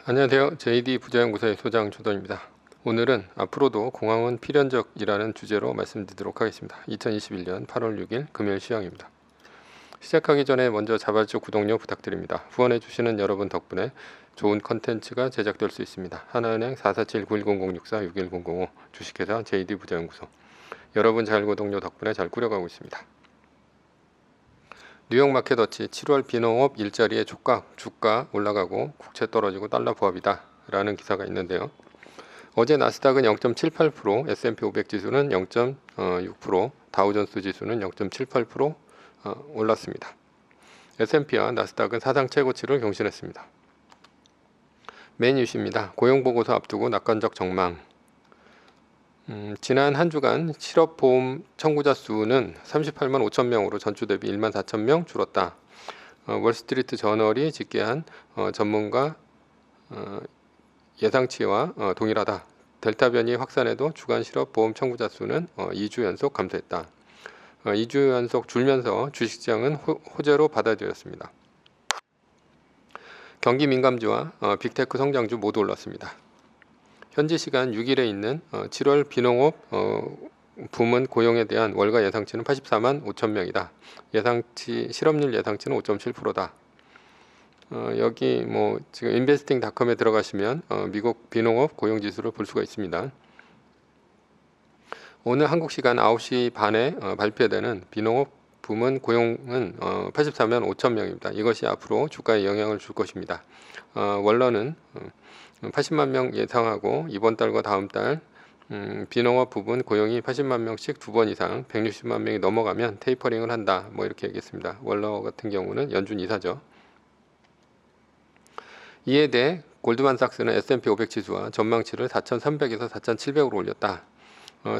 안녕하세요. JD 부자연구소의 소장 조던입니다. 오늘은 앞으로도 공항은 필연적이라는 주제로 말씀드리도록 하겠습니다. 2021년 8월 6일 금요일 시황입니다. 시작하기 전에 먼저 자발적 구독료 부탁드립니다. 후원해주시는 여러분 덕분에 좋은 컨텐츠가 제작될 수 있습니다. 하나은행 447-9100-64-61005 주식회사 JD 부자연구소. 여러분 자율구독료 덕분에 잘 꾸려가고 있습니다. 뉴욕 마켓워치 7월 비농업 일자리의 촉각, 주가 올라가고 국채 떨어지고 달러 부합이다 라는 기사가 있는데요. 어제 나스닥은 0.78%, S&P 500 지수는 0.6%, 다우존스 지수는 0.78% 올랐습니다. S&P와 나스닥은 사상 최고치를 경신했습니다. 메인 이슈입니다. 고용보고서 앞두고 낙관적 전망. 지난 한 주간 실업보험 청구자 수는 38만 5천 명으로 전주 대비 1만 4천 명 줄었다. 월스트리트 저널이 집계한 전문가 예상치와 동일하다. 델타 변이 확산에도 주간 실업보험 청구자 수는 2주 연속 감소했다. 2주 연속 줄면서 주식시장은 호재로 받아들였습니다. 경기 민감주와 빅테크 성장주 모두 올랐습니다. 현지 시간 6일에 있는 7월 비농업 부문 고용에 대한 월가 예상치는 84만 5천 명이다. 예상치 실업률 예상치는 5.7%다. 여기 지금 investing.com에 들어가시면 미국 비농업 고용 지수를 볼 수가 있습니다. 오늘 한국 시간 9시 반에 발표되는 비농업 부문 고용은 84만 5천 명입니다. 이것이 앞으로 주가에 영향을 줄 것입니다. 원러는 80만 명 예상하고 이번 달과 다음 달 비농업 부분 고용이 80만 명씩 2번 이상 160만 명이 넘어가면 테이퍼링을 한다. 이렇게 얘기했습니다. 월러 같은 경우는 연준 이사죠. 이에 대해 골드만삭스는 S&P 500 지수와 전망치를 4,300에서 4,700으로 올렸다.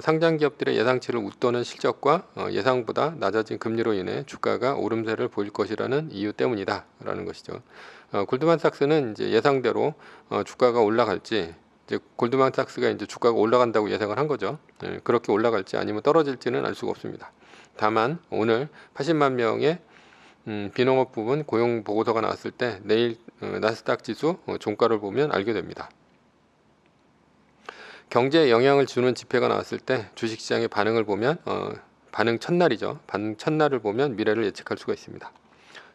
상장 기업들의 예상치를 웃도는 실적과 예상보다 낮아진 금리로 인해 주가가 오름세를 보일 것이라는 이유 때문이다 라는 것이죠. 골드만삭스는 이제 예상대로 주가가 올라갈지, 이제 골드만삭스가 이제 주가가 올라간다고 예상을 한 거죠. 그렇게 올라갈지 아니면 떨어질지는 알 수가 없습니다. 다만 오늘 80만 명의 비농업 부분 고용 보고서가 나왔을 때 내일 나스닥 지수 종가를 보면 알게 됩니다. 경제에 영향을 주는 지표가 나왔을 때 주식시장의 반응을 보면 반응 첫날이죠. 반응 첫날을 보면 미래를 예측할 수가 있습니다.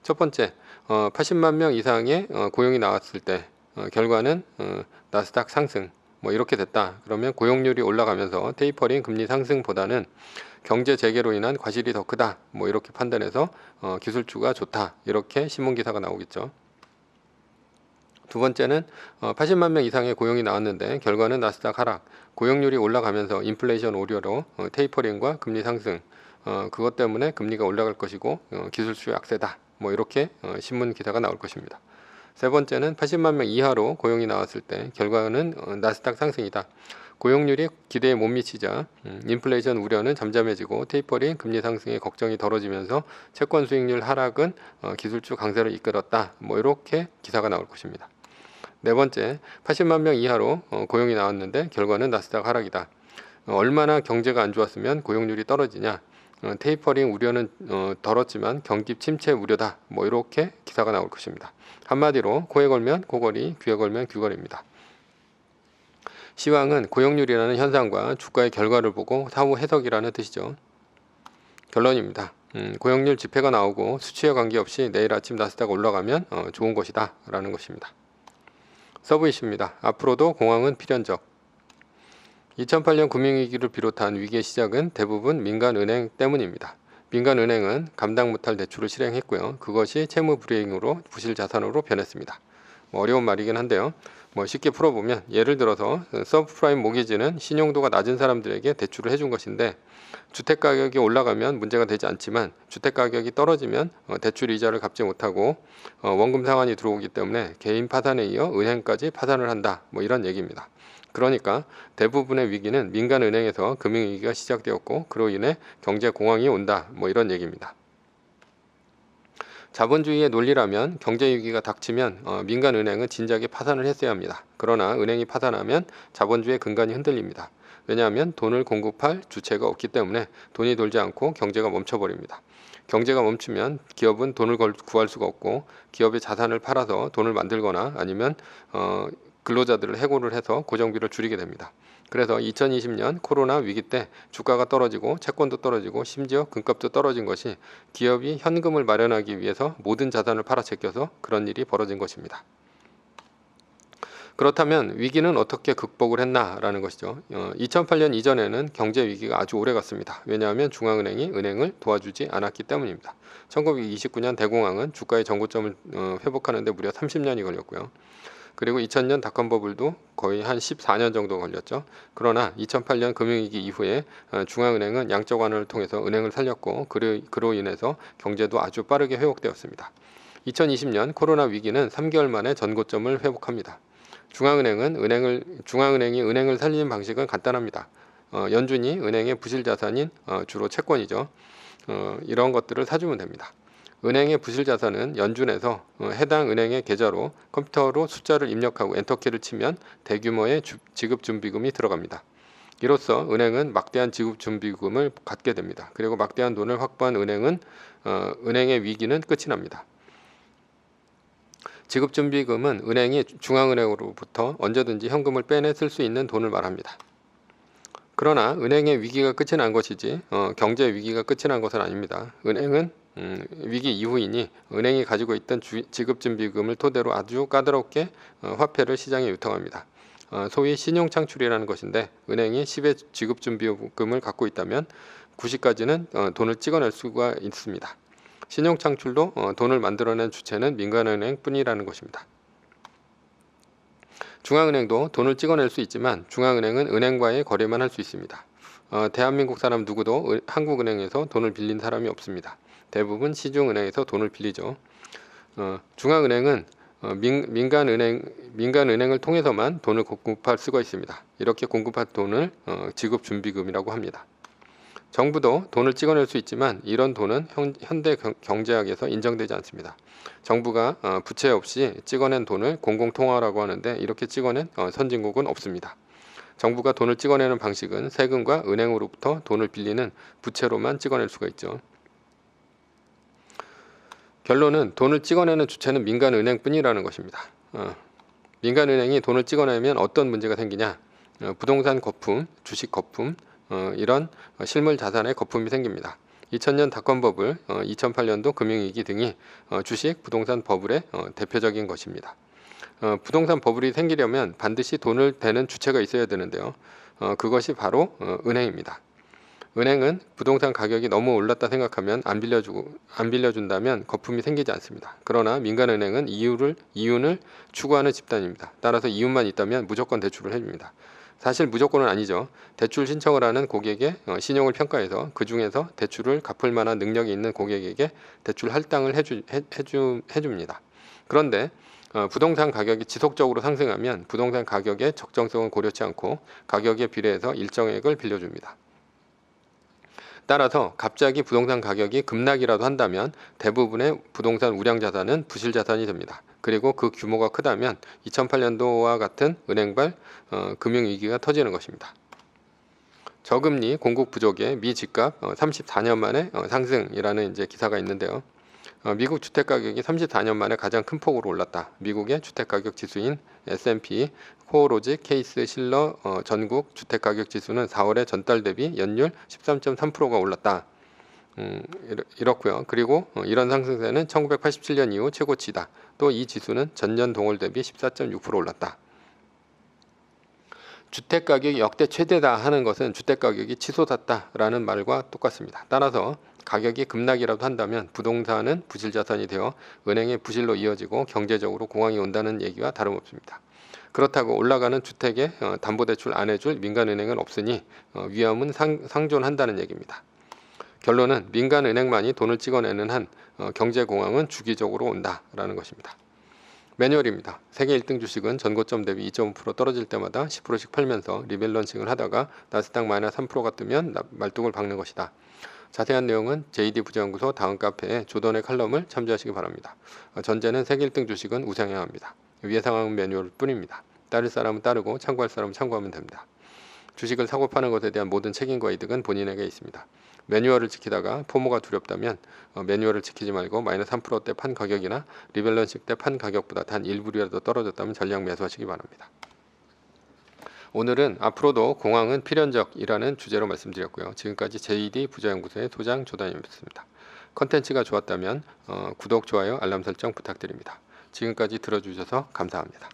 첫 번째, 80만 명 이상의 고용이 나왔을 때 결과는 나스닥 상승 이렇게 됐다. 그러면 고용률이 올라가면서 테이퍼링 금리 상승보다는 경제 재개로 인한 과실이 더 크다. 이렇게 판단해서 기술주가 좋다. 이렇게 신문기사가 나오겠죠. 두 번째는 80만 명 이상의 고용이 나왔는데 결과는 나스닥 하락, 고용률이 올라가면서 인플레이션 우려로 테이퍼링과 금리 상승, 그것 때문에 금리가 올라갈 것이고 기술주 약세다. 이렇게 신문 기사가 나올 것입니다. 세 번째는 80만 명 이하로 고용이 나왔을 때 결과는 나스닥 상승이다. 고용률이 기대에 못 미치자 인플레이션 우려는 잠잠해지고 테이퍼링 금리 상승의 걱정이 덜어지면서 채권 수익률 하락은 기술주 강세를 이끌었다. 이렇게 기사가 나올 것입니다. 네 번째, 80만 명 이하로 고용이 나왔는데 결과는 나스닥 하락이다. 얼마나 경제가 안 좋았으면 고용률이 떨어지냐. 테이퍼링 우려는 덜었지만 경기 침체 우려다. 이렇게 기사가 나올 것입니다. 한마디로 코에 걸면 코걸이, 귀에 걸면 귀걸이입니다. 시황은 고용률이라는 현상과 주가의 결과를 보고 사후 해석이라는 뜻이죠. 결론입니다. 고용률 지표가 나오고 수치와 관계없이 내일 아침 나스닥 올라가면 좋은 것이다 라는 것입니다. 서브 이슈입니다. 앞으로도 공항은 필연적. 2008년 금융위기를 비롯한 위기의 시작은 대부분 민간은행 때문입니다. 민간은행은 감당 못할 대출을 실행했고요. 그것이 채무 불이행으로 부실 자산으로 변했습니다. 어려운 말이긴 한데요. 쉽게 풀어보면 예를 들어서 서브프라임 모기지는 신용도가 낮은 사람들에게 대출을 해준 것인데 주택가격이 올라가면 문제가 되지 않지만 주택가격이 떨어지면 대출 이자를 갚지 못하고 원금 상환이 들어오기 때문에 개인 파산에 이어 은행까지 파산을 한다. 이런 얘기입니다. 그러니까 대부분의 위기는 민간은행에서 금융위기가 시작되었고 그로 인해 경제공황이 온다. 이런 얘기입니다. 자본주의의 논리라면 경제위기가 닥치면 민간은행은 진작에 파산을 했어야 합니다. 그러나 은행이 파산하면 자본주의의 근간이 흔들립니다. 왜냐하면 돈을 공급할 주체가 없기 때문에 돈이 돌지 않고 경제가 멈춰버립니다. 경제가 멈추면 기업은 돈을 구할 수가 없고 기업의 자산을 팔아서 돈을 만들거나 아니면 근로자들을 해고를 해서 고정비를 줄이게 됩니다. 그래서 2020년 코로나 위기 때 주가가 떨어지고 채권도 떨어지고 심지어 금값도 떨어진 것이 기업이 현금을 마련하기 위해서 모든 자산을 팔아 제껴서 그런 일이 벌어진 것입니다. 그렇다면 위기는 어떻게 극복을 했나라는 것이죠. 2008년 이전에는 경제 위기가 아주 오래 갔습니다. 왜냐하면 중앙은행이 은행을 도와주지 않았기 때문입니다. 1929년 대공황은 주가의 정고점을 회복하는 데 무려 30년이 걸렸고요. 그리고 2000년 닷컴버블도 거의 한 14년 정도 걸렸죠. 그러나 2008년 금융위기 이후에 중앙은행은 양적 완화를 통해서 은행을 살렸고 그로 인해서 경제도 아주 빠르게 회복되었습니다. 2020년 코로나 위기는 3개월 만에 전고점을 회복합니다. 중앙은행이 은행을 살리는 방식은 간단합니다. 연준이 은행의 부실 자산인 주로 채권이죠. 이런 것들을 사주면 됩니다. 은행의 부실 자산은 연준에서 해당 은행의 계좌로 컴퓨터로 숫자를 입력하고 엔터키를 치면 대규모의 지급준비금이 들어갑니다. 이로써 은행은 막대한 지급준비금을 갖게 됩니다. 그리고 막대한 돈을 확보한 은행의 위기는 끝이 납니다. 지급준비금은 은행이 중앙은행으로부터 언제든지 현금을 빼내 쓸 수 있는 돈을 말합니다. 그러나 은행의 위기가 끝이 난 것이지 경제 위기가 끝이 난 것은 아닙니다. 은행은 위기 이후이니 은행이 가지고 있던 지급준비금을 토대로 아주 까다롭게 화폐를 시장에 유통합니다. 소위 신용창출이라는 것인데 은행이 10의 지급준비금을 갖고 있다면 90까지는 돈을 찍어낼 수가 있습니다. 신용창출도 돈을 만들어낸 주체는 민간은행 뿐이라는 것입니다. 중앙은행도 돈을 찍어낼 수 있지만 중앙은행은 은행과의 거래만 할 수 있습니다. 대한민국 사람 누구도 한국은행에서 돈을 빌린 사람이 없습니다. 대부분 시중은행에서 돈을 빌리죠. 중앙은행은 민간은행을 통해서만 돈을 공급할 수가 있습니다. 이렇게 공급한 돈을 지급준비금이라고 합니다. 정부도 돈을 찍어낼 수 있지만 이런 돈은 현대 경제학에서 인정되지 않습니다. 정부가 부채 없이 찍어낸 돈을 공공통화라고 하는데 이렇게 찍어낸 선진국은 없습니다. 정부가 돈을 찍어내는 방식은 세금과 은행으로부터 돈을 빌리는 부채로만 찍어낼 수가 있죠. 결론은 돈을 찍어내는 주체는 민간은행뿐이라는 것입니다. 민간은행이 돈을 찍어내면 어떤 문제가 생기냐? 부동산 거품, 주식 거품, 이런 실물 자산의 거품이 생깁니다. 2000년 닷컴버블, 2008년도 금융위기 등이 주식, 부동산 버블의 대표적인 것입니다. 부동산 버블이 생기려면 반드시 돈을 대는 주체가 있어야 되는데요. 그것이 바로 은행입니다. 은행은 부동산 가격이 너무 올랐다 생각하면 안 빌려준다면 거품이 생기지 않습니다. 그러나 민간은행은 이윤을 추구하는 집단입니다. 따라서 이윤만 있다면 무조건 대출을 해줍니다. 사실 무조건은 아니죠. 대출 신청을 하는 고객의 신용을 평가해서 그 중에서 대출을 갚을 만한 능력이 있는 고객에게 대출 할당을 해줍니다. 그런데 부동산 가격이 지속적으로 상승하면 부동산 가격의 적정성을 고려치 않고 가격에 비례해서 일정액을 빌려줍니다. 따라서 갑자기 부동산 가격이 급락이라도 한다면 대부분의 부동산 우량자산은 부실자산이 됩니다. 그리고 그 규모가 크다면 2008년도와 같은 은행발 금융위기가 터지는 것입니다. 저금리 공급 부족에 미 집값 34년 만에 상승이라는 기사가 있는데요. 미국 주택가격이 34년 만에 가장 큰 폭으로 올랐다. 미국의 주택가격 지수인 S&P 코어로직 케이스 실러 전국 주택가격 지수는 4월에 전달 대비 연율 13.3%가 올랐다. 이렇고요. 그리고 이런 상승세는 1987년 이후 최고치다. 또 이 지수는 전년 동월 대비 14.6% 올랐다. 주택가격이 역대 최대다 하는 것은 주택가격이 치솟았다라는 말과 똑같습니다. 따라서 가격이 급락이라도 한다면 부동산은 부실자산이 되어 은행의 부실로 이어지고 경제적으로 공황이 온다는 얘기와 다름없습니다. 그렇다고 올라가는 주택에 담보대출 안 해줄 민간은행은 없으니 위험은 상존한다는 얘기입니다. 결론은 민간은행만이 돈을 찍어내는 한 경제공황은 주기적으로 온다라는 것입니다. 매뉴얼입니다. 세계 1등 주식은 전고점 대비 2.5% 떨어질 때마다 10%씩 팔면서 리밸런싱을 하다가 나스닥 마이너스 3%가 뜨면 말뚝을 박는 것이다. 자세한 내용은 JD 부자연구소 다음 카페에 조던의 칼럼을 참조하시기 바랍니다. 전제는 세계 1등 주식은 우상해야 합니다. 위의 상황은 매뉴얼 뿐입니다. 따를 사람은 따르고 참고할 사람은 참고하면 됩니다. 주식을 사고 파는 것에 대한 모든 책임과 이득은 본인에게 있습니다. 매뉴얼을 지키다가 포모가 두렵다면 매뉴얼을 지키지 말고 마이너스 3%대 판 가격이나 리밸런싱 때 판 가격보다 단 1불이라도 떨어졌다면 전량 매수하시기 바랍니다. 오늘은 앞으로도 공황은 필연적이라는 주제로 말씀드렸고요. 지금까지 JD 부자연구소의 소장 조단이었습니다. 컨텐츠가 좋았다면 구독, 좋아요, 알람 설정 부탁드립니다. 지금까지 들어주셔서 감사합니다.